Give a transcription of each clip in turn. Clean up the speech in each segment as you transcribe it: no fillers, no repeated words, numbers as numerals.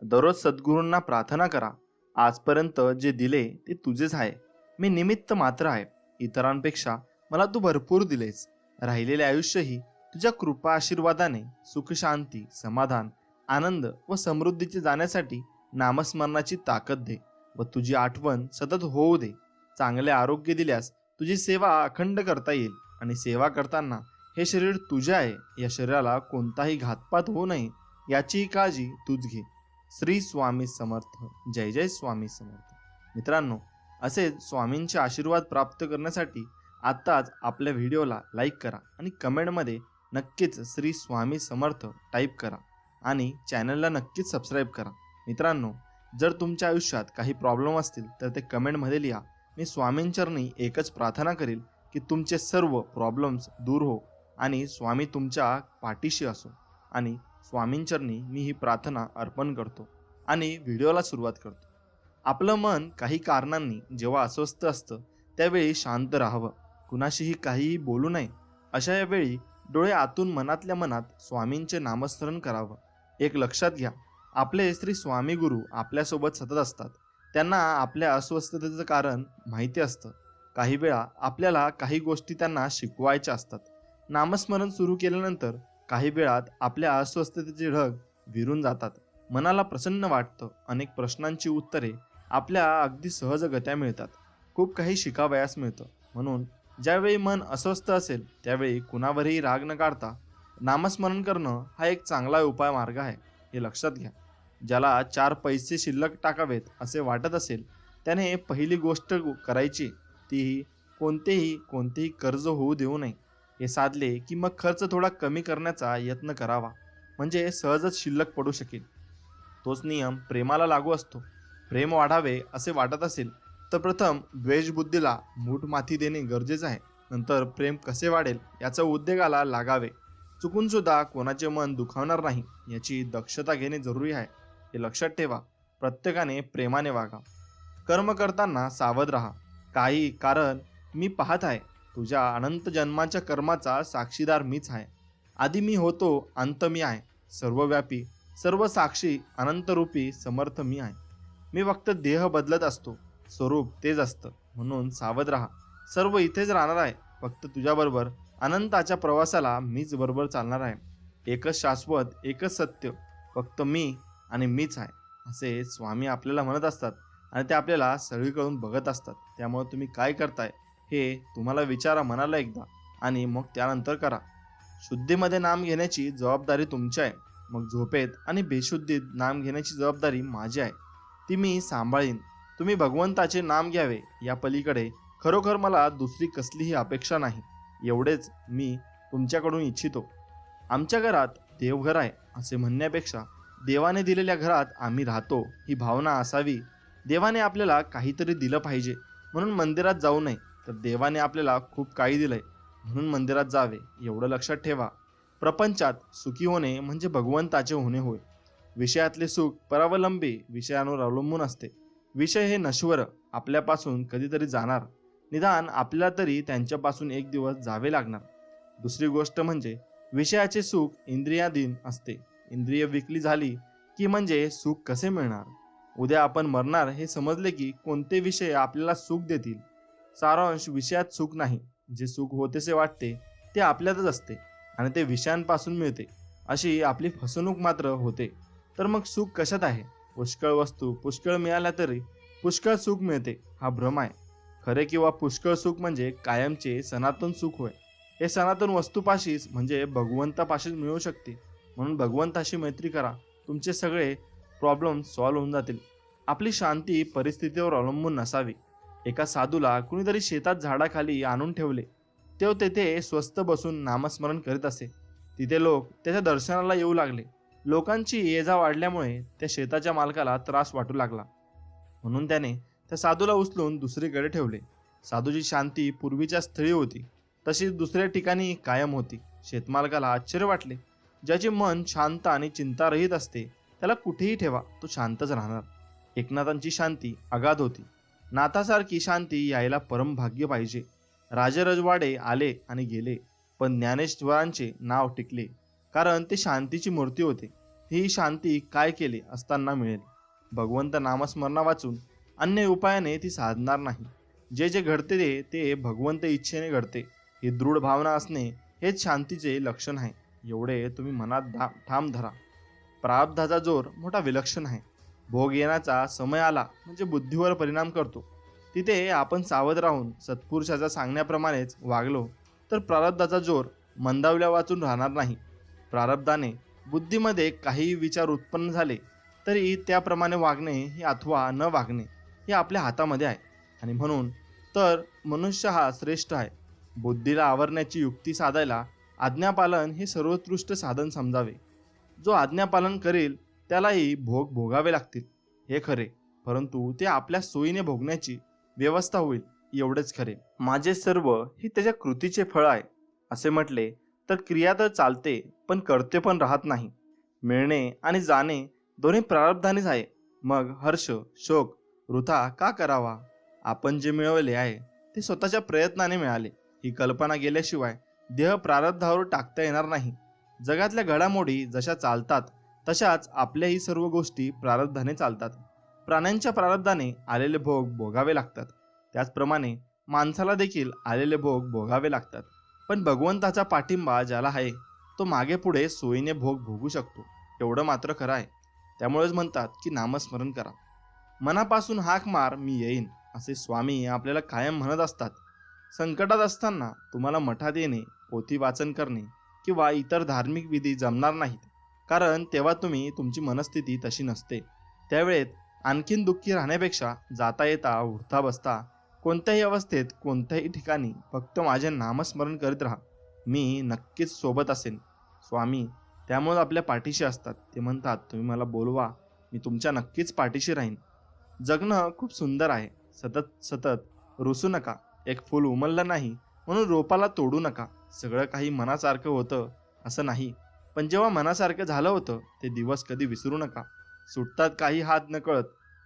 दररोज सद्गुरूंना प्रार्थना करा. आजपर्यंत जे दिले ते तुझेच आहे. मी निमित्त मात्र आहे. इतरांपेक्षा मला तू भरपूर दिलेस. राहिलेले आयुष्यही तुझ्या कृपा आशीर्वादाने सुख शांती समाधान आनंद व समृद्धीचे जाण्यासाठी नामस्मरणाची ताकद दे व तुझी आठवण सतत होऊ दे. चांगले आरोग्य दिल्यास तुझी सेवा अखंड करता येईल आणि सेवा करताना हे शरीर तुझे आहे, या शरीराला कोणताही घातपात होऊ नये याचीही काळजी तूच घे. श्री स्वामी समर्थ. जय जय स्वामी समर्थ. मित्रांनो, असेच स्वामींचे आशीर्वाद प्राप्त करण्यासाठी आत्ताच आपल्या व्हिडिओला लाईक करा आणि कमेंटमध्ये नक्कीच श्री स्वामी समर्थ टाईप करा आणि चॅनलला नक्कीच सबस्क्राईब करा. मित्रांनो, जर तुमच्या आयुष्यात काही प्रॉब्लेम असतील तर ते कमेंटमध्ये लिहा. मी स्वामींचरणी एकच प्रार्थना करेल की तुमचे सर्व प्रॉब्लेम्स दूर हो आणि स्वामी तुमच्या पाठीशी असो. आणि स्वामींचरणी मी ही प्रार्थना अर्पण करतो आणि व्हिडिओला सुरुवात करतो. आपलं मन काही कारणांनी जेव्हा अस्वस्थ असतं त्यावेळी शांत राहावं, कुणाशीही काहीही बोलू नये. अशा या वेळी डोळे आतून मनातल्या मनात स्वामींचे नामस्मरण करावं. एक लक्षात घ्या, आपले श्री स्वामी गुरु आपल्यासोबत सतत असतात. त्यांना आपल्या अस्वस्थतेचं कारण माहिती असतं. काही वेळा आपल्याला काही गोष्टी त्यांना शिकवायच्या असतात. नामस्मरण सुरू केल्यानंतर काही वेळात आपल्या अस्वस्थतेचे ढग विरून जातात. मनाला प्रसन्न वाटतं. अनेक प्रश्नांची उत्तरे आपल्या अगदी सहजगत्या मिळतात. खूप काही शिकावयास मिळतं. म्हणून ज्यावेळी मन अस्वस्थ असेल त्यावेळी कुणावरही राग न काढता नामस्मरण करणं हा एक चांगला उपाय मार्ग आहे, हे लक्षात घ्या. ज्याला 4 पैसे शिल्लक टाकावेत असे वाटत असेल त्याने पहिली गोष्ट करायची ती कोणतेही कर्ज होऊ देऊ नये. हे साधले की मग खर्च थोडा कमी करण्याचा यत्न करावा, म्हणजे सहजच शिल्लक पडू शकेल. तोच नियम प्रेमाला लागू असतो. प्रेम वाढावे असे वाटत असेल तर प्रथम द्वेषबुद्धीला मूठ माथी देणे गरजेचे आहे. नंतर प्रेम कसे वाढेल याचा उद्योगाला लागावे. चुकून सुद्धा कोणाचे मन दुखावणार नाही याची दक्षता घेणे जरुरी आहे, हे लक्षात ठेवा. प्रत्येकाने प्रेमाने वागा. कर्म करताना सावध राहा. कारण मी पाहत आहे, तुझ्या अनंत जन्माच्या कर्माचा साक्षीदार मीच आहे. आधी मी होतो, अंत मी आहे. सर्वव्यापी सर्व साक्षी अनंतरूपी समर्थ मी आहे. मी फक्त देह बदलत असतो, स्वरूप तेच असतं. म्हणून सावध राहा. सर्व इथेच राहणार आहे. फक्त तुझ्याबरोबर अनंताच्या प्रवासाला मीच बरोबर चालणार आहे. एकच शाश्वत, एकच सत्य, फक्त मी आणि मीच आहे, असे स्वामी आपल्याला म्हणत असतात आणि ते आपल्याला सगळीकडून बघत असतात. त्यामुळे तुम्ही काय करताय हे तुम्हाला विचारा मनाला एकदा आणि मग त्यानंतर करा. शुद्धीमध्ये नाम घेण्याची जबाबदारी तुमची आहे. मग झोपेत आणि बेशुद्धीत नाम घेण्याची जबाबदारी माझी आहे, ती मी सांभाळीन. तुम्ही भगवंताचे नाम घ्यावे, या पलीकडे खरोखर मला दुसरी कसलीही अपेक्षा नाही. एवढेच मी तुमच्याकडून इच्छितो. आमच्या घरात देवघर आहे असे म्हणण्यापेक्षा देवाने दिलेल्या घरात आम्ही राहतो ही भावना असावी. देवाने आपल्याला काहीतरी दिलं पाहिजे म्हणून मंदिरात जाऊ नये, तर देवाने आपल्याला खूप काही दिलंय म्हणून मंदिरात जावे, एवढं लक्षात ठेवा. प्रपंचात सुखी होणे म्हणजे भगवंताचे होणे होय. विषयातले सुख परावलंबी विषयांवर अवलंबून असते. विषय हे नश्वर, आपल्यापासून कधीतरी जाणार. निदान आपल्याला तरी त्यांच्यापासून एक दिवस जावे लागणार. दुसरी गोष्ट म्हणजे विषयाचे सुख इंद्रियाधीन असते. इंद्रिय विकली झाली की म्हणजे सुख कसे मिळणार? उद्या आपण मरणार हे समजले की कोणते विषय आपल्याला सुख देतील? सारांश, विषयात सुख नाही. जे सुख होतेसे वाटते ते आपल्यातच असते आणि ते विषयांपासून मिळते, अशी आपली फसवणूक मात्र होते. तर मग सुख कशात आहे? पुष्कळ वस्तू पुष्कळ मिळाल्या तरी पुष्कळ सुख मिळते हा भ्रम आहे. खरे किंवा पुष्कळ सुख म्हणजे कायमचे सनातन सुख होय. हे सनातन वस्तूपाशीच म्हणजे भगवंतापाशीच मिळू शकते. म्हणून भगवंताशी मैत्री करा, तुमचे सगळे प्रॉब्लेम सॉल्व्ह होऊन जातील. आपली शांती परिस्थितीवर अवलंबून नसावी. एका साधूला कुणीतरी शेतात झाडाखाली आणून ठेवले. तो तेथे स्वस्थ बसून नामस्मरण करीत असे. तिथे लोक त्याच्या दर्शनाला येऊ लागले. लोकांची ये जा वाढल्यामुळे त्या शेताच्या मालकाला त्रास वाटू लागला. म्हणून त्याने त्या साधूला उचलून दुसरीकडे ठेवले. साधूची शांती पूर्वीच्या स्थळी होती तशीच दुसऱ्या ठिकाणी कायम होती. शेतमालकाला आश्चर्य वाटले. ज्याचे मन शांत आणि चिंतारहित असते त्याला कुठेही ठेवा, तो शांतच राहणार. एकनाथांची शांती अगाध होती. नाथासारखी शांती यायला परम भाग्य पाहिजे. राजरजवाडे आले आणि गेले, पण ज्ञानेश्वरांचे नाव टिकले, कारण ते शांतीची मूर्ती होते. ही शांती काय केली असताना मिळेल. भगवंत नामस्मरणा वाचून अन्य उपायाने ती साधणार नाही. जे जे घडते ते भगवंत इच्छेने घडते. ही दृढ भावना असणे हेच शांतीचे लक्षण आहे. एवढे तुम्ही मनात ठाम धरा. प्रारब्धाचा जोर मोठा विलक्षण आहे. भोग येण्याचा समय आला म्हणजे बुद्धीवर परिणाम करतो. तिथे आपण सावध राहून सत्पुरुषाच्या सांगण्याप्रमाणेच वागलो तर प्रारब्धाचा जोर मंदावल्या वाचून राहणार नाही. प्रारब्धाने बुद्धीमध्ये काही विचार उत्पन्न झाले तरी त्याप्रमाणे वागणे हे अथवा न वागणे हे आपल्या हातामध्ये आहे. आणि म्हणून तर मनुष्य हा श्रेष्ठ आहे. बुद्धीला आवरण्याची युक्ती साधायला आज्ञापालन हे सर्वोत्कृष्ट साधन समजावे. जो आज्ञापालन करेल त्यालाही भोग भोगावे लागतील हे खरे, परंतु ते आपल्या सोयीने भोगण्याची व्यवस्था होईल एवढेच खरे. माझे सर्व हे त्याच्या कृतीचे फळ आहे असे म्हटले तर क्रिया तर चालते पण करते पण राहत नाही. मिळणे आणि जाणे दोन्ही प्रारब्धानेच आहे. मग हर्ष शोक वृथा का करावा? आपण जे मिळवले आहे ते स्वतःच्या प्रयत्नाने मिळाले. ही कल्पना गेल्याशिवाय देह प्रारब्धावर टाकता येणार नाही. जगातल्या घडामोडी जशा चालतात तशाच आपल्याही सर्व गोष्टी प्रारब्धाने चालतात. प्राण्यांच्या प्रारब्धाने आलेले भोग भोगावे लागतात. त्याचप्रमाणे माणसाला देखील आलेले भोग भोगावे लागतात. पण भगवंताचा पाठिंबा ज्याला आहे तो मागे पुढे सोयीने भोग भोगू शकतो एवढं मात्र खरं आहे. त्यामुळेच म्हणतात की नामस्मरण करा. मनापासून हाक मार मी येईन असे स्वामी आपल्याला कायम म्हणत असतात. संकटात असताना तुम्हाला मठात येणे, पोथी वाचन करणे किंवा इतर धार्मिक विधी जमणार नाहीत, कारण तेव्हा तुमची मनस्थिती तशी नसते. त्यावेळेत आणखीन दुःखी राहण्यापेक्षा जाता येता उठता बसता कोणत्याही अवस्थेत कोणत्याही ठिकाणी फक्त माझे नामस्मरण करीत राहा. मी नक्कीच सोबत असेन. स्वामी त्यामुळे आपल्या पाठीशी असतात. ते म्हणतात तुम्ही मला बोलवा, मी तुमच्या नक्कीच पाठीशी राहीन. जगणं खूप सुंदर आहे. सतत सतत रुसू नका. एक फूल उमललं नाही म्हणून रोपाला तोडू नका. सगळं काही मनासारखं होतं असं नाही, पण जेव्हा मनासारखं झालं होतं ते दिवस कधी विसरू नका. सुटतात काही हात नकळत,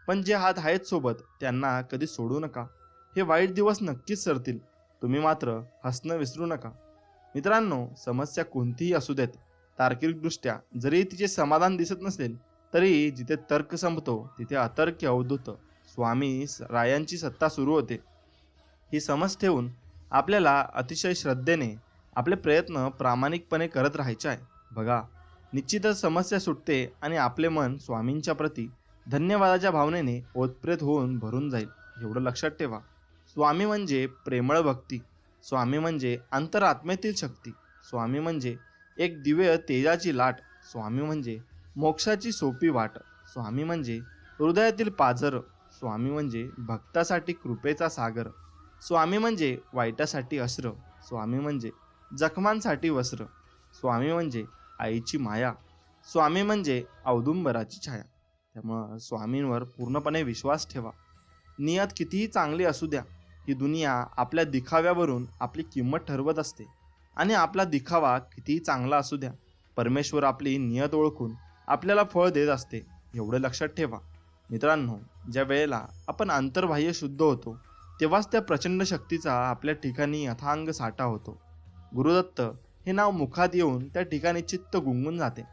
पण जे हात आहेत सोबत त्यांना कधी सोडू नका. हे वाईट दिवस नक्कीच सरतील. तुम्ही मात्र हसणं विसरू नका. मित्रांनो, समस्या कोणतीही असू देत, तार्किकदृष्ट्या जरी तिचे समाधान दिसत नसेल तरी जिथे तर्क संपतो तिथे अतर्क्य अवधूत स्वामी रायांची सत्ता सुरू होते. ही समज ठेवून आपल्याला अतिशय श्रद्धेने आपले प्रयत्न प्रामाणिकपणे करत राहायचे आहे. बघा, निश्चितच समस्या सुटते आणि आपले मन स्वामींच्या प्रती धन्यवादाच्या भावनेने ओतप्रेत होऊन भरून जाईल एवढं लक्षात ठेवा. स्वामी म्हणजे प्रेमळ भक्ती. स्वामी म्हणजे अंतरात्मेतील शक्ती. स्वामी म्हणजे एक दिव्य तेजाची लाट. स्वामी म्हणजे मोक्षाची सोपी वाट. स्वामी म्हणजे हृदयातील पाझर. स्वामी म्हणजे भक्तासाठी कृपेचा सागर. स्वामी म्हणजे वाईटासाठी अस्त्र. स्वामी म्हणजे जखमांसाठी वस्त्र. स्वामी म्हणजे आईची माया. स्वामी म्हणजे औदुंबराची छाया. त्यामुळं स्वामींवर पूर्णपणे विश्वास ठेवा. नियत कितीही चांगली असू द्या, ही दुनिया आपल्या दिखाव्यावरून आपली किंमत ठरवत असते. आणि आपला दिखावा कितीही चांगला असू द्या, परमेश्वर आपली नियत ओळखून आपल्याला फळ देत असते एवढं लक्षात ठेवा. मित्रांनो, ज्या वेळेला आपण अंतर्बाह्य शुद्ध होतो तेव्हाच त्या प्रचंड शक्तीचा आपल्या ठिकाणी अथांग साठा होतो. गुरुदत्त हे नाव मुखात येऊन त्या ठिकाणी चित्त गुंगून जाते.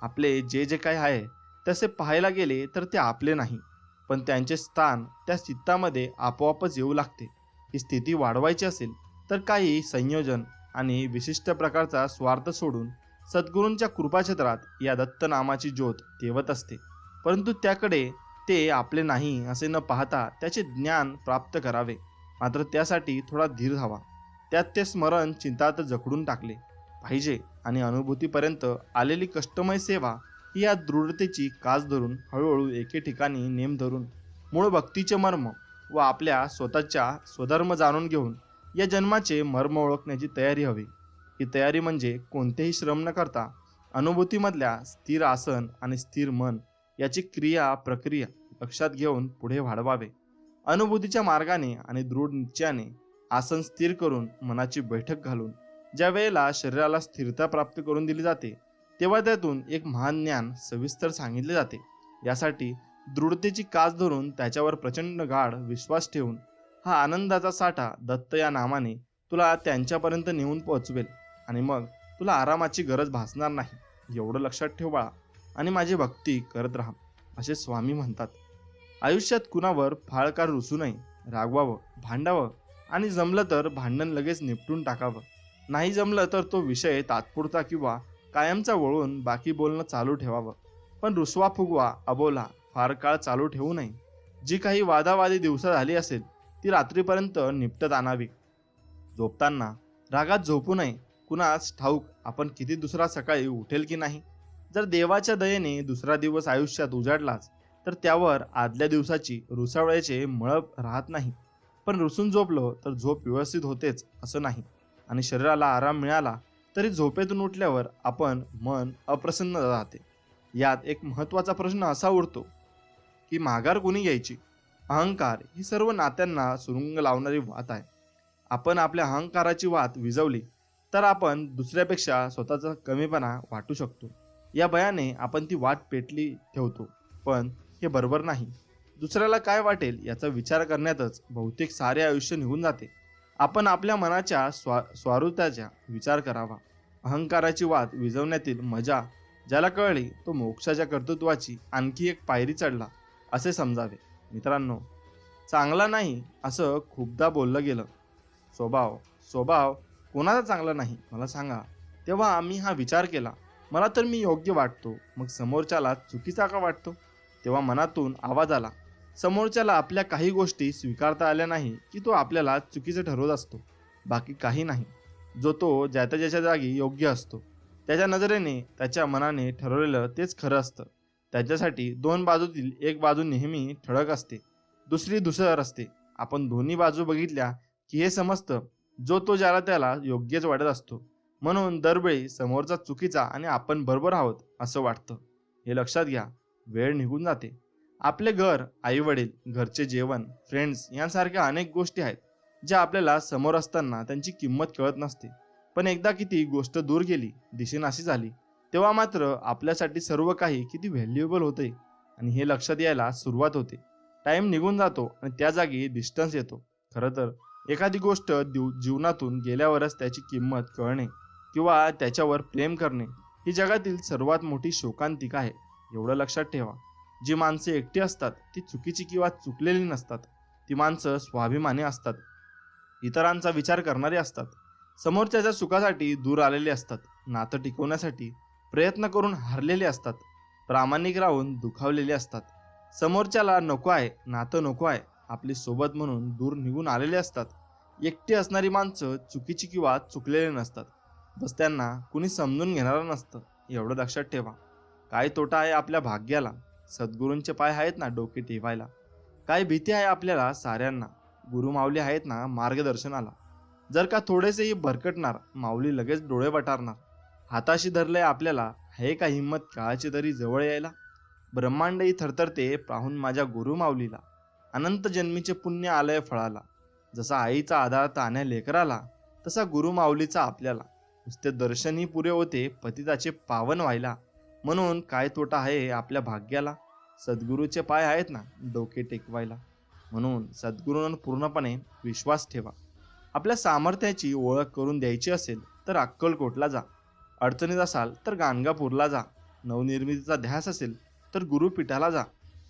आपले जे जे काही आहे तसे पाहायला गेले तर ते आपले नाही, पण त्यांचे स्थान त्या चित्तामध्ये आपोआपच येऊ लागते. ही स्थिती वाढवायची असेल तर काही संयोजन आणि विशिष्ट प्रकारचा स्वार्थ सोडून सद्गुरूंच्या कृपाक्षेत्रात या दत्त नामाची ज्योत तेवत असते. परंतु त्याकडे ते आपले नाही असे न पाहता त्याचे ज्ञान प्राप्त करावे. मात्र त्यासाठी थोडा धीर हवा. त्यात ते स्मरण चिंतात जखडून टाकले पाहिजे आणि अनुभूतीपर्यंत आलेली कष्टमय सेवा ही या दृढतेची कास धरून हळूहळू एके ठिकाणी नेम धरून मूळ भक्तीचे मर्म व आपल्या स्वतःच्या स्वधर्म जाणून घेऊन या जन्माचे मर्म ओळखण्याची तयारी हवी. ही तयारी म्हणजे कोणतेही श्रम न करता अनुभूतीमधल्या स्थिर आसन आणि स्थिर मन याची क्रिया प्रक्रिया लक्षात घेऊन पुढे वाढवावे. अनुभूतीच्या मार्गाने आणि दृढ निश्चयाने आसन स्थिर करून मनाची बैठक घालून ज्या वेळेला शरीराला स्थिरता प्राप्त करून दिली जाते तेव्हा त्यातून एक महान ज्ञान सविस्तर सांगितले जाते. यासाठी दृढतेची कास धरून त्याच्यावर प्रचंड गाढ विश्वास ठेवून हा आनंदाचा साठा दत्त या नामाने तुला त्यांच्यापर्यंत नेऊन पोहोचवेल आणि मग तुला आरामाची गरज भासणार नाही एवढं लक्षात ठेव बाळा. आणि माझी भक्ती करत राहा, असे स्वामी म्हणतात. आयुष्यात कुणावर फार काळ रुसू नये, रागवावं, भांडावं आणि जमलं तर भांडण लगेच निपटून टाकावं. नाही जमलं तर तो विषय तात्पुरता किंवा कायमचा वळून बाकी बोलणं चालू ठेवावं. पण रुसवा फुगवा अबोला फार काळ चालू ठेवू नये. जी काही वादावादी दिवसा झाली असेल ती रात्रीपर्यंत निपटत आणावी. झोपताना रागात झोपू नये. कुणास ठाऊक आपण किती दुसरा सकाळी उठेल की नाही. जर देवाच्या दयेने दुसरा दिवस आयुष्यात उजाडलाच तर त्यावर आदल्या दिवसाची रुसावळ्याचे मळप राहत नाही. पण रुसून झोपलो तर झोप व्यवस्थित होतेच असं नाही. आणि शरीराला आराम मिळाला तरी झोपेतून उठल्यावर आपण मन अप्रसन्न राहते. यात एक महत्त्वाचा प्रश्न असा उरतो की माघार कोणी घ्यायची. अहंकार ही सर्व नात्यांना सुरुंग लावणारी वात आहे. आपण आपल्या अहंकाराची वात विझवली तर आपण दुसऱ्यापेक्षा स्वतःचा कमीपणा वाटू शकतो. या भयाने आपण ती वाट पेटली ठेवतो. पण हे बरोबर नाही. दुसऱ्याला काय वाटेल याचा विचार करण्यातच बहुतेक सारे आयुष्य निघून जाते. आपण आपल्या मनाच्या स्वारूपाचा विचार करावा. अहंकाराची वात विझवण्यातील मजा ज्याला कळली तो मोक्षाच्या कर्तृत्वाची आणखी एक पायरी चढला असे समजावे. मित्रांनो, चांगला नाही असं खूपदा बोललं गेलं. स्वभाव स्वभाव कोणाचा चांगला नाही मला सांगा. तेव्हा आम्ही हा विचार केला, मला तर मी योग्य वाटतो, मग समोरच्याला चुकीचा का वाटतो. तेव्हा मनातून आवाज आला, समोरच्याला आपल्या काही गोष्टी स्वीकारता आल्या नाही की तो आपल्याला चुकीचं ठरवत असतो, बाकी काही नाही. जो तो ज्याच्या जागी योग्य असतो. त्याच्या नजरेने त्याच्या मनाने ठरवलेलं तेच खरं असतं. त्याच्यासाठी दोन बाजूतील एक बाजू नेहमी ठळक असते, दुसरी धूसर असते. आपण दोन्ही बाजू बघितल्या की हे समजतं, जो तो ज्याला त्याला योग्यच वाटत असतो. म्हणून दरवेळी समोरचा चुकीचा आणि आपण बरोबर आहोत असं वाटतं. हे लक्षात घ्या. वेळ निघून जाते. आपले घर, आई वडील, घरचे जेवण, फ्रेंड्स यांसारख्या अनेक गोष्टी आहेत ज्या आपल्याला समोर असताना त्यांची किंमत कळत नसते. पण एकदा किती गोष्ट दूर गेली, दिसेनाशी झाली, तेव्हा मात्र आपल्यासाठी सर्व काही किती व्हॅल्युएबल होते आणि हे लक्षात यायला सुरुवात होते. टाइम निघून जातो आणि त्या जागी डिस्टन्स येतो. खरं तर एखादी गोष्ट जीवनातून गेल्यावरच त्याची किंमत कळणे किंवा त्याच्यावर प्रेम करणे ही जगातील सर्वात मोठी शोकांतिका आहे. एवढं लक्षात ठेवा. जी माणसे एकटी असतात ती चुकीची किंवा चुकलेली नसतात. ती माणसं स्वाभिमानी असतात, इतरांचा विचार करणारी असतात, समोरच्याच्या सुखासाठी दूर आलेले असतात, नातं टिकवण्यासाठी प्रयत्न करून हारलेले असतात, प्रामाणिक राहून दुखावलेले असतात. समोरच्याला नको आहे, नातं नको आहे, आपली सोबत म्हणून दूर निघून आलेले असतात. एकटी असणारी माणसं चुकीची किंवा चुकलेली नसतात, बस त्यांना कुणी समजून घेणारं नसतं. एवढं लक्षात ठेवा. काय तोटा आहे आपल्या भाग्याला, सद्गुरूंचे पाय आहेत ना डोके ठेवायला. काय भीती आहे आपल्याला साऱ्यांना, गुरु माऊली आहेत ना मार्गदर्शनाला. जर का थोडेसेही भरकटणार, माऊली लगेच डोळे वटारणार. हाताशी धरलंय आपल्याला, आहे का हिंमत काळाची तरी जवळ यायला. ब्रह्मांडही थरथरते पाहून माझ्या गुरु माऊलीला. अनंत जन्मीचे पुण्य आलंय फळाला. जसा आईचा आधार तान्या लेकराला, तसा गुरु माऊलीचा आपल्याला. नुसते दर्शनही पुरे होते पतिताचे पावन व्हायला. म्हणून काय तोटा आहे आपल्या भाग्याला, सद्गुरूचे पाय आहेत ना डोके टेकवायला. म्हणून सद्गुरूंवर पूर्णपणे विश्वास ठेवा. आपल्या सामर्थ्याची ओळख करून द्यायची असेल तर अक्कलकोटला जा. अडचणीत असाल तर गाणगापूरला जा. नवनिर्मितीचा ध्यास असेल तर गुरुपीठाला जा.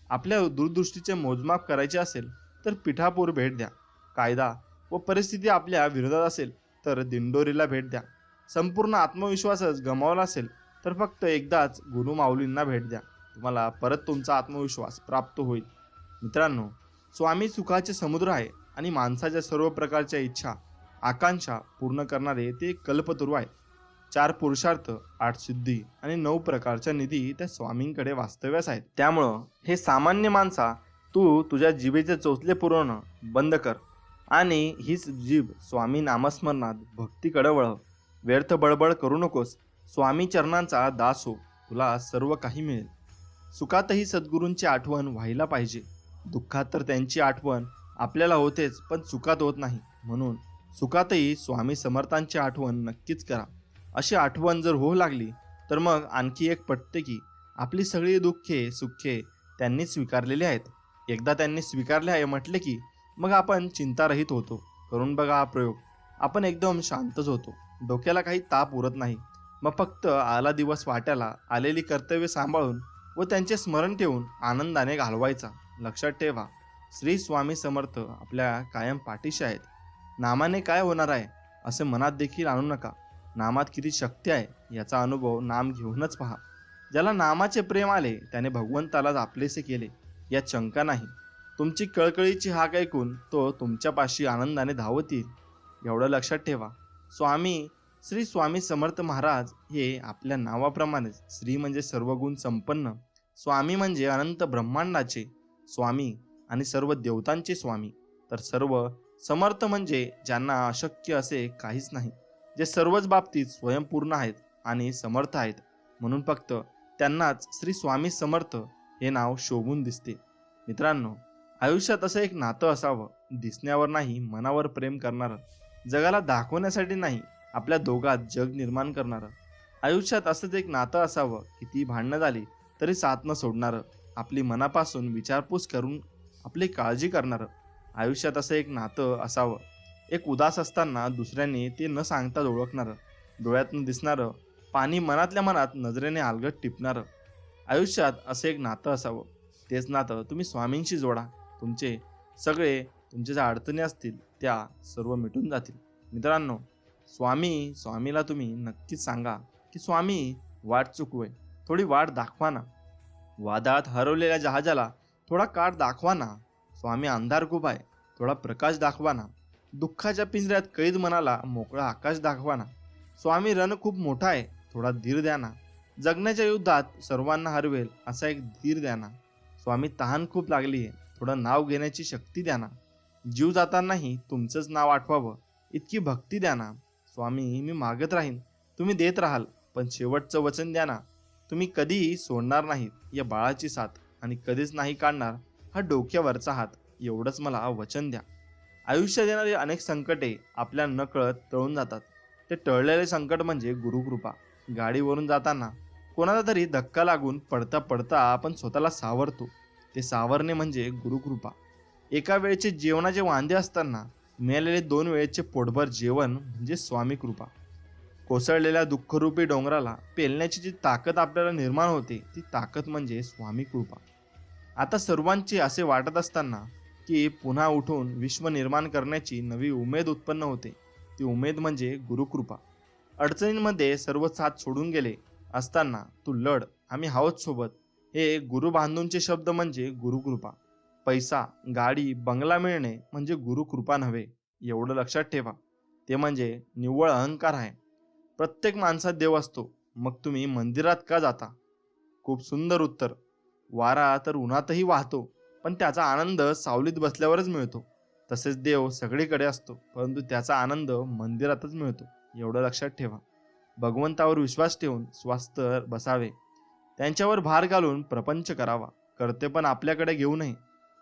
आपल्या दूरदृष्टीचे मोजमाप करायचे असेल तर पिठापूर भेट द्या. कायदा व परिस्थिती आपल्या विरोधात असेल तर दिंडोरीला भेट द्या. संपूर्ण आत्मविश्वासच गमावला असेल तर फक्त एकदाच गुरु माऊलींना भेट द्या. तुम्हाला परत तुमचा आत्मविश्वास प्राप्त होईल. मित्रांनो, स्वामी सुखाचे समुद्र आहे आणि माणसाच्या सर्व प्रकारच्या इच्छा आकांक्षा पूर्ण करणारे ते कल्पतरू आहे. 4 पुरुषार्थ, 8 सिद्धी आणि 9 प्रकारच्या निधी त्या स्वामींकडे वास्तव्यास आहेत. त्यामुळं हे सामान्य माणसा, तू तुझ्या जिभेचे चोचले पुरवणं बंद कर आणि हीच जीभ स्वामी नामस्मरणात भक्तीकडे वळव. व्यर्थ बळबळ करू नकोस. स्वामी चरणांचा दास हो, तुला सर्व काही मिळेल. सुखातही सद्गुरूंची आठवण व्हायला पाहिजे. दुःखात तर त्यांची आठवण आपल्याला होतेच, पण सुखात होत नाही. म्हणून सुखातही स्वामी समर्थांची आठवण नक्कीच करा. अशी आठवण जर होऊ लागली तर मग आणखी एक पटते की आपली सगळी दुःखे सुखे त्यांनी स्वीकारलेली आहेत. एकदा त्यांनी स्वीकारले आहे म्हटले की मग आपण चिंतारहित होतो. करून बघा हा प्रयोग. आपण एकदम शांतच होतो. डोक्याला काही ताप उरत नाही. मग फक्त आला दिवस वाट्याला आलेली कर्तव्य सांभाळून व त्यांचे स्मरण ठेवून आनंदाने घालवायचा. लक्षात ठेवा, श्री स्वामी समर्थ आपल्या कायम पाठीशी आहेत. नामाने काय होणार आहे असे मनात देखील आणू नका. नामात किती शक्ती आहे याचा अनुभव नाम घेऊनच पहा. ज्याला नामाचे प्रेम आले त्याने भगवंतालाच आपलेसे केले यात शंका नाही. तुमची कळकळीची हाक ऐकून तो तुमच्यापाशी आनंदाने धावत येईल. एवढं लक्षात ठेवा. स्वामी श्री स्वामी समर्थ महाराज हे आपल्या नावाप्रमाणेच श्री म्हणजे सर्वगुण संपन्न, स्वामी म्हणजे अनंत ब्रह्मांडाचे स्वामी आणि सर्व देवतांचे स्वामी, तर सर्व समर्थ म्हणजे ज्यांना अशक्य असे काहीच नाही, जे सर्वच बाबतीत स्वयंपूर्ण आहेत आणि समर्थ आहेत. म्हणून फक्त त्यांनाच श्री स्वामी समर्थ हे नाव शोभून दिसते. मित्रांनो, आयुष्यात असं एक नातं असावं, दिसण्यावर नाही मनावर प्रेम करणारं, जगाला दाखवण्यासाठी नाही आपल्या दोघात जग निर्माण करणारं. आयुष्यात असंच एक नातं असावं, किती भांडणं झाली तरी साथ न सोडणारं, आपली मनापासून विचारपूस करून आपली काळजी करणारं. आयुष्यात असं एक नातं असावं, एक उदास असताना दुसऱ्याने ते न सांगताच ओळखणारं, डोळ्यातनं दिसणारं पाणी मनातल्या मनात नजरेने अलगद टिपणारं. आयुष्यात असं एक नातं असावं. तेच नातं तुम्ही स्वामींशी जोडा. तुमच्या ज्या अडचणी असतील त्या सर्व मिटून जातील. मित्रांनो, स्वामीला तुम्ही नक्कीच सांगा की स्वामी, वाट चुकवोय, थोडी वाट दाखवा ना. वादात हरवलेल्या जहाजाला थोडा काठ दाखवा ना. स्वामी, अंधार खूप आहे, थोडा प्रकाश दाखवा ना. दुःखाच्या पिंजऱ्यात कैद मनाला मोकळा आकाश दाखवा ना. स्वामी, रण खूप मोठा आहे, थोडा धीर द्या ना. जगण्याच्या युद्धात सर्वांना हरवेल असा एक धीर द्या ना. स्वामी, तहान खूप लागली आहे, थोडं नाव घेण्याची शक्ती द्या ना. जीव जातानाही तुमचंच नाव आठवावं इतकी भक्ती द्या ना. स्वामी, मी मागत राहीन, तुम्ही देत राहाल, पण शेवटचं वचन द्या ना. तुम्ही कधीही सोडणार नाहीत या बाळाची साथ आणि कधीच नाही काढणार हा डोक्यावरचा हात, एवढंच मला वचन द्या. आयुष्यात येणारी अनेक संकटे आपल्या नकळत टळून जातात. ते टळलेले संकट म्हणजे गुरुकृपा. गाडीवरून जाताना कोणाला तरी धक्का लागून पडता पडता आपण स्वतःला सावरतो, ते सावरणे म्हणजे गुरुकृपा. एका वेळेचे जेवणाचे वांदे असताना मिळालेले 2 वेळेचे पोटभर जेवण म्हणजे स्वामी कृपा. कोसळलेल्या दुःखरूपी डोंगराला पेलण्याची जी ताकद आपल्याला निर्माण होते ती ताकद म्हणजे स्वामी कृपा. आता सर्वांचे असे वाटत असताना की पुन्हा उठून विश्व निर्माण करण्याची नवी उमेद उत्पन्न होते, ती उमेद म्हणजे गुरुकृपा. अडचणींमध्ये सर्व साथ सोडून गेले असताना तू लढ, आम्ही आहोत सोबत, हे गुरु बांधूंचे शब्द म्हणजे गुरुकृपा. पैसा, गाडी, बंगला मिळणे म्हणजे गुरुकृपा नव्हे, एवढं लक्षात ठेवा. ते म्हणजे निव्वळ अहंकार आहे. प्रत्येक माणसात देव असतो, मग तुम्ही मंदिरात का जाता? खूप सुंदर उत्तर. वारा तर उन्हातही वाहतो, पण त्याचा आनंद सावलीत बसल्यावरच मिळतो. तसेच देव सगळीकडे असतो, परंतु त्याचा आनंद मंदिरातच मिळतो, एवढं लक्षात ठेवा. भगवंतावर विश्वास ठेवून स्वस्थ बसावे, त्यांच्यावर भार घालून प्रपंच करावा. कर्तेपण आपल्याकडे घेऊ नये,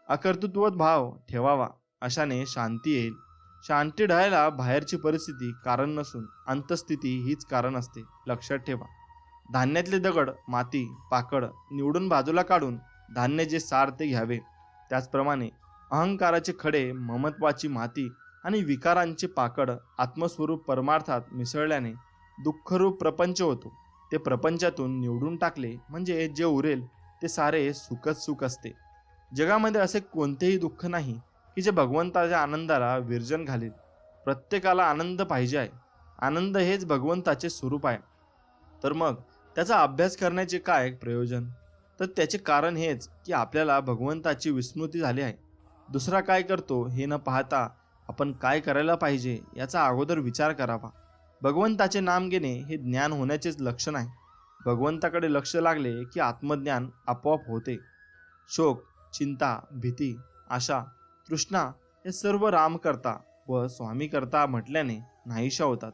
अकर्तृत्व भाव ठेवावा. अशाने शांती येईल. शांती ढळायला बाहेरची परिस्थिती कारण नसून अंतस्थिती हीच कारण असते, लक्षात ठेवा. धान्यातले दगड, माती, पाकड निवडून बाजूला काढून धान्य जे सार ते घ्यावे. त्याचप्रमाणे अहंकाराचे खडे, ममत्वाची माती आणि विकारांचे पाकड आत्मस्वरूप परमार्थात मिसळल्याने दुःखरूप प्रपंच होतो. ते प्रपंचातून निवडून टाकले म्हणजे जे उरेल ते सारे सुखच सुख असते. जगामध्ये असे कोणतेही दुःख नाही की जे भगवंताच्या आनंदाला विर्जन घालेल. प्रत्येकाला आनंद पाहिजे आहे. आनंद हेच भगवंताचे स्वरूप आहे. तर मग त्याचा अभ्यास करण्याचे काय प्रयोजन? तर त्याचे कारण हेच की आपल्याला भगवंताची विस्मृती झाली आहे. दुसरा काय करतो हे न पाहता आपण काय करायला पाहिजे याचा अगोदर विचार करावा. भगवंताचे नाम घेणे हे ज्ञान होण्याचेच लक्षण आहे. भगवंताकडे लक्ष लागले की आत्मज्ञान आपोआप होते. शोक, चिंता, भीती, आशा, तृष्णा हे सर्व राम करता व स्वामी करता म्हटल्याने नाहीशा होतात.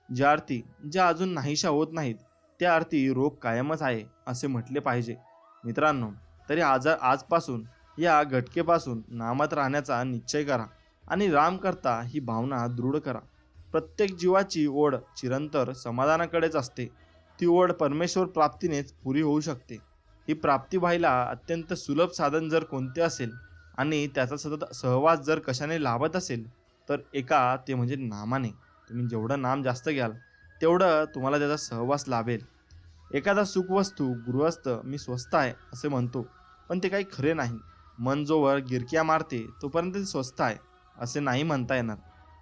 ज्या अजून नाहीशा होत नाहीत त्या अर्थी रोग कायमच आहे असे म्हटले पाहिजे. मित्रांनो, तरी आजपासून या घटकेपासून नामात राहण्याचा निश्चय करा आणि राम करता ही भावना दृढ करा. प्रत्येक जीवाची ओढ चिरंतर समाधानाकडेच असते. ती ओढ परमेश्वर प्राप्तीनेच पुरी होऊ शकते. ही प्राप्ती व्हायला अत्यंत सुलभ साधन जर कोणते असेल आणि त्याचा सतत सहवास जर कशाने लाभत असेल तर ते म्हणजे नामाने. तुम्ही जेवढं नाम जास्त घ्याल तेवढं तुम्हाला त्याचा सहवास लाभेल. एखादा सुखवस्तू गृहस्थ मी स्वस्त आहे असे म्हणतो, पण ते काही खरे नाही. मन जोवर गिरक्या मारते तोपर्यंत ते स्वस्त आहे असे नाही म्हणता येणार.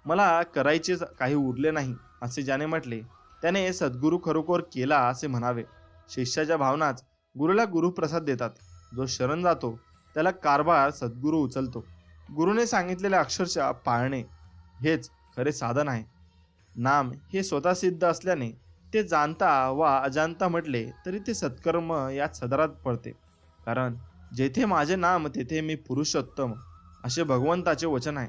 मला करायचे काही उरले नाही असे ज्याने म्हटले त्याने सद्गुरू खरोखर केला असे म्हणावे. शिष्याच्या भावनाच गुरुला गुरुप्रसाद देतात. जो शरण जातो त्याला कारभार सद्गुरू उचलतो. गुरुने सांगितलेले अक्षरशः पाळणे हेच खरे साधन आहे. नाम हे स्वतः सिद्ध असल्याने ते जाणता वा अजाणता म्हटले तरी ते सत्कर्म यात सदरात पडते. कारण जेथे माझे नाम तेथे मी पुरुषोत्तम असे भगवंताचे वचन आहे.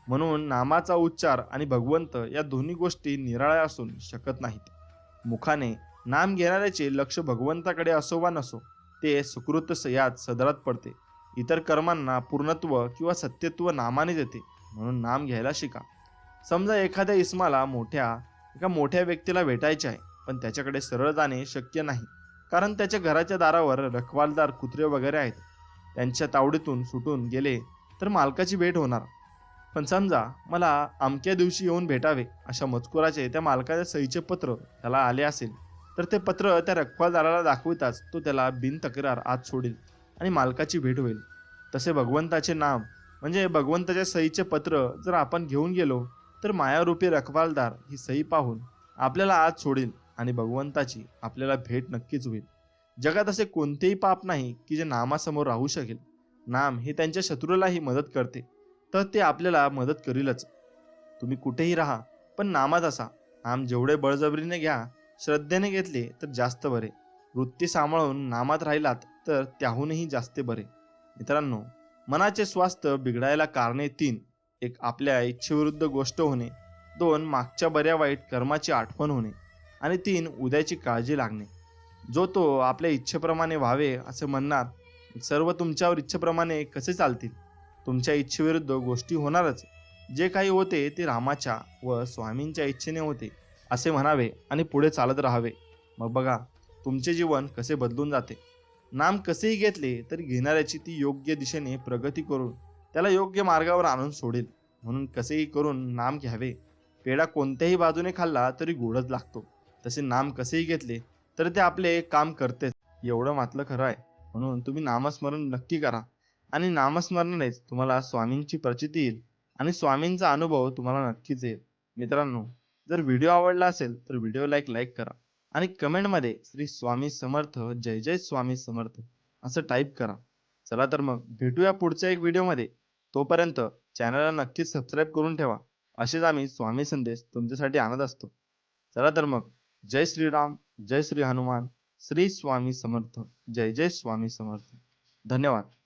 म्हणून नामाचा उच्चार आणि भगवंत या दोन्ही गोष्टी निराळ्या असून शकत नाहीत. मुखाने नाम घेणाऱ्याचे लक्ष भगवंताकडे असो वा नसो ते सुकृत यात सदरात पडते. इतर कर्मांना पूर्णत्व किंवा सत्यत्व नामाने देते. म्हणून नाम घ्यायला शिका. समजा एखाद्या इस्माला एका मोठ्या व्यक्तीला भेटायचे आहे, पण त्याच्याकडे सरळ जाणे शक्य नाही, कारण त्याच्या घराच्या दारावर रखवालदार कुत्रे वगैरे आहेत. त्यांच्या तावडीतून सुटून गेले तर मालकाची भेट होणार. पण समजा मला अमक्या दिवशी येऊन भेटावे अशा मजकुराचे त्या मालकाच्या सहीचे पत्र त्याला आले असेल, तर ते पत्र त्या रखवालदाराला दाखविताच तो त्याला बिनतक्रार आत सोडेल आणि मालकाची भेट होईल. तसे भगवंताचे नाम म्हणजे भगवंताच्या सहीचे पत्र जर आपण घेऊन गेलो तर मायारूपी रखवालदार ही सही पाहून आपल्याला आत सोडेल आणि भगवंताची आपल्याला भेट नक्कीच होईल. जगात असे कोणतेही पाप नाही की जे नामासमोर राहू शकेल. नाम हे त्यांच्या शत्रूलाही मदत करते, तर ते आपल्याला मदत करीलच. तुम्ही कुठेही राहा, पण नामात असा. नाम जेवढे बळजबरीने घ्या, श्रद्धेने घेतले तर जास्त बरे. वृत्ती सांभाळून नामात राहिलात तर त्याहूनही जास्त बरे. मित्रांनो, मनाचे स्वास्थ्य बिघडायला कारणे 3. 1. आपल्या इच्छेविरुद्ध गोष्ट होणे. 2. मागच्या बऱ्या वाईट कर्माची आठवण होणे. आणि 3. उद्याची काळजी लागणे. जो तो आपल्या इच्छेप्रमाणे व्हावे असे म्हणणार, सर्व तुमच्यावर इच्छेप्रमाणे कसे चालतील? तुमच्या इच्छेविरुद्ध गोष्टी होणारच. जे काही होते ते रामाच्या व स्वामींच्या इच्छेने होते असे म्हणावे आणि पुढे चालत राहावे. मग बघा तुमचे जीवन कसे बदलून जाते. नाम कसेही घेतले तरी घेणाऱ्याची ती योग्य दिशेने प्रगती करून त्याला योग्य मार्गावर आणून सोडेल. म्हणून कसेही करून नाम घ्यावे. पेढा कोणत्याही बाजूने खाल्ला तरी गोडच लागतो. तसे नाम कसेही घेतले तर ते आपले काम करतेच, एवढं मात्र खरं आहे. म्हणून तुम्ही नामस्मरण नक्की करा आणि नामस्मरणानेच तुम्हाला स्वामींची प्रचिती येईल आणि स्वामींचा अनुभव तुम्हाला नक्कीच येईल. मित्रांनो, जर व्हिडिओ आवडला असेल तर व्हिडिओला लाईक करा आणि कमेंटमध्ये श्री स्वामी समर्थ, जय जय स्वामी समर्थ असं टाईप करा. चला तर मग भेटूया पुढच्या एक व्हिडिओमध्ये. तोपर्यंत चॅनलला नक्कीच सबस्क्राईब करून ठेवा. असेच आम्ही स्वामी संदेश तुमच्यासाठी आणत असतो. चला तर मग, जय श्रीराम, जय श्री हनुमान, श्री स्वामी समर्थ, जय जय स्वामी समर्थ. धन्यवाद.